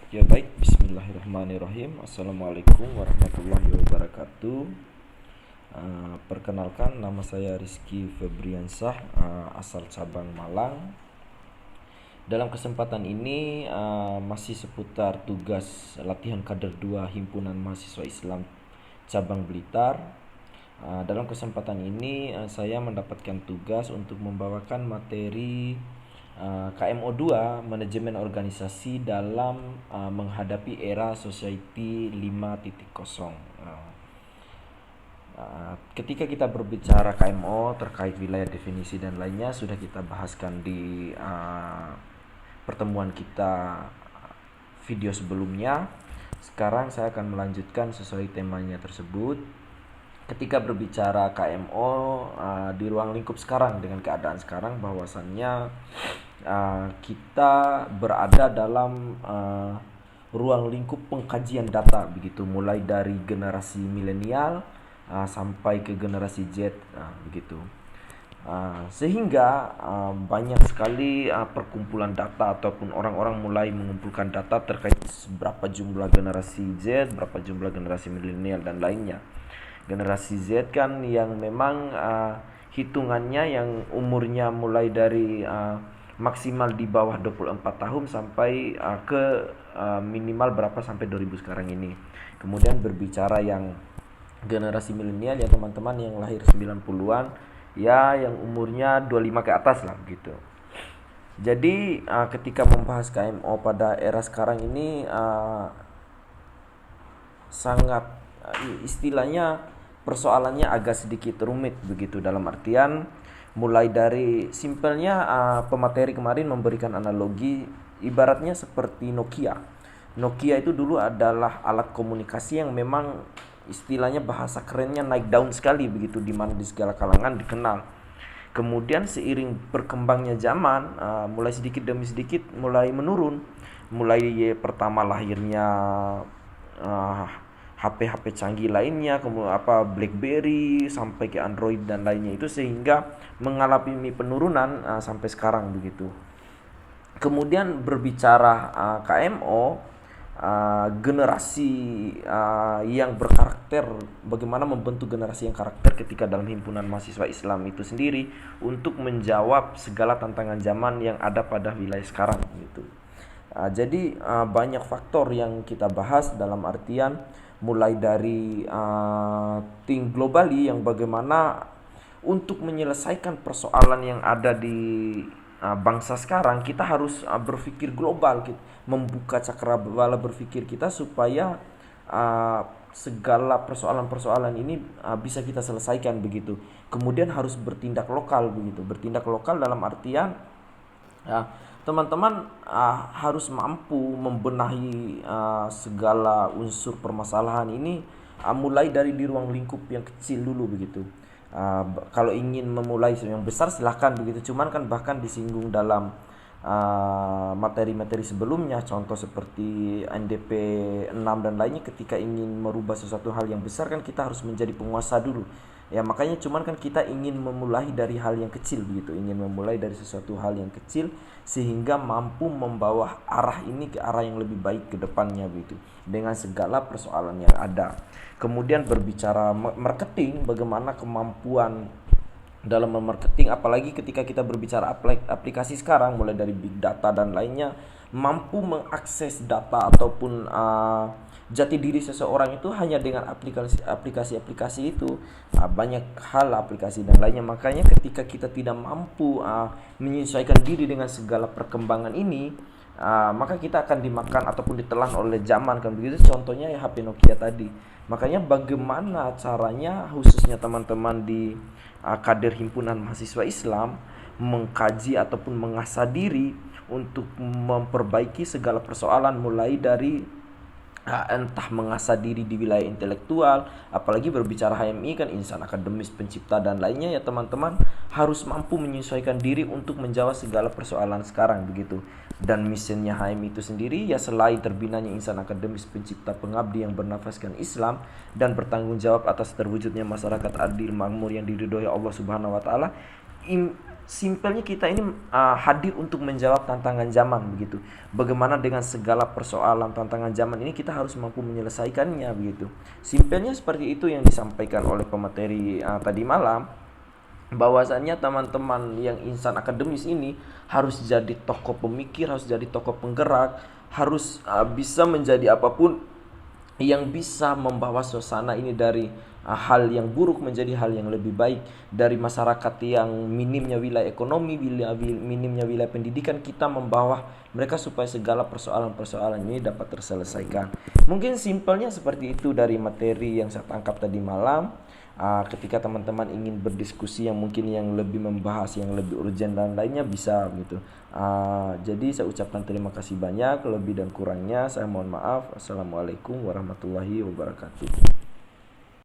Ya baik, bismillahirrahmanirrahim. Assalamualaikum warahmatullahi wabarakatuh. Perkenalkan, nama saya Rizky Febriansah, asal cabang Malang. Dalam kesempatan ini masih seputar tugas latihan kader 2 Himpunan Mahasiswa Islam cabang Blitar. Dalam kesempatan ini saya mendapatkan tugas untuk membawakan materi KMO 2 manajemen organisasi dalam menghadapi era society 5.0. Ketika kita berbicara KMO terkait wilayah definisi dan lainnya sudah kita bahaskan di pertemuan kita video sebelumnya. Sekarang saya akan melanjutkan sesuai temanya tersebut. Ketika berbicara KMO di ruang lingkup sekarang dengan keadaan sekarang, bahwasannya kita berada dalam ruang lingkup pengkajian data begitu, mulai dari generasi milenial sampai ke generasi Z begitu. Sehingga banyak sekali perkumpulan data ataupun orang-orang mulai mengumpulkan data terkait berapa jumlah generasi Z, berapa jumlah generasi milenial dan lainnya. Generasi Z kan yang memang hitungannya yang umurnya mulai dari maksimal di bawah 24 tahun sampai ke minimal berapa sampai 2000 sekarang ini. Kemudian berbicara yang generasi milenial ya teman-teman yang lahir 90-an, ya yang umurnya 25 ke atas lah gitu. Jadi ketika membahas KMO pada era sekarang ini sangat istilahnya persoalannya agak sedikit rumit begitu, dalam artian mulai dari simpelnya pemateri kemarin memberikan analogi ibaratnya seperti Nokia. Nokia itu dulu adalah alat komunikasi yang memang istilahnya bahasa kerennya naik daun sekali begitu, di mana di segala kalangan dikenal. Kemudian seiring berkembangnya zaman mulai sedikit demi sedikit mulai menurun. Mulai pertama lahirnya HP-HP canggih lainnya, kemudian BlackBerry sampai ke Android dan lainnya itu, sehingga mengalami penurunan sampai sekarang begitu. Kemudian berbicara KMO, generasi yang berkarakter, bagaimana membentuk generasi yang karakter ketika dalam himpunan mahasiswa Islam itu sendiri untuk menjawab segala tantangan zaman yang ada pada wilayah sekarang gitu. Jadi banyak faktor yang kita bahas, dalam artian mulai dari think globally, yang bagaimana untuk menyelesaikan persoalan yang ada di bangsa sekarang kita harus berpikir global gitu, membuka cakrawala berpikir kita supaya segala persoalan-persoalan ini bisa kita selesaikan begitu. Kemudian harus bertindak lokal begitu. Bertindak lokal dalam artian teman-teman harus mampu membenahi segala unsur permasalahan ini mulai dari di ruang lingkup yang kecil dulu begitu. Kalau ingin memulai yang besar silahkan begitu, cuman kan bahkan disinggung dalam materi-materi sebelumnya, contoh seperti NDP 6 dan lainnya, ketika ingin merubah sesuatu hal yang besar kan kita harus menjadi penguasa dulu. Ya makanya cuman kan kita ingin memulai dari hal yang kecil begitu, ingin memulai dari sesuatu hal yang kecil sehingga mampu membawa arah ini ke arah yang lebih baik ke depannya begitu, dengan segala persoalan yang ada. Kemudian berbicara marketing, bagaimana kemampuan dalam memarketing, apalagi ketika kita berbicara aplikasi sekarang mulai dari big data dan lainnya, mampu mengakses data ataupun jati diri seseorang itu hanya dengan aplikasi itu. Banyak hal aplikasi dan lainnya, makanya ketika kita tidak mampu menyesuaikan diri dengan segala perkembangan ini, maka kita akan dimakan ataupun ditelan oleh zaman kan begitu. Contohnya ya HP Nokia tadi. Makanya bagaimana caranya khususnya teman-teman di kader himpunan mahasiswa Islam mengkaji ataupun mengasah diri untuk memperbaiki segala persoalan, mulai dari entah mengasah diri di wilayah intelektual, apalagi berbicara HMI kan insan akademis, pencipta dan lainnya, ya teman-teman harus mampu menyesuaikan diri untuk menjawab segala persoalan sekarang begitu. Dan misinya HMI itu sendiri ya selain terbinanya insan akademis, pencipta, pengabdi yang bernafaskan Islam dan bertanggung jawab atas terwujudnya masyarakat adil makmur yang diridhoi Allah Subhanahu wa taala, simpelnya kita ini hadir untuk menjawab tantangan zaman begitu. Bagaimana dengan segala persoalan tantangan zaman ini kita harus mampu menyelesaikannya begitu. Simpelnya seperti itu yang disampaikan oleh pemateri tadi malam, bahwasannya teman-teman yang insan akademis ini harus jadi tokoh pemikir, harus jadi tokoh penggerak, harus bisa menjadi apapun yang bisa membawa suasana ini dari hal yang buruk menjadi hal yang lebih baik. Dari masyarakat yang minimnya wilayah ekonomi, minimnya wilayah pendidikan, kita membawa mereka supaya segala persoalan-persoalan ini dapat terselesaikan. Mungkin simpelnya seperti itu dari materi yang saya tangkap tadi malam. Ketika teman-teman ingin berdiskusi yang mungkin yang lebih membahas yang lebih urgent dan lainnya bisa gitu. Jadi saya ucapkan terima kasih banyak, lebih dan kurangnya saya mohon maaf. Assalamualaikum warahmatullahi wabarakatuh.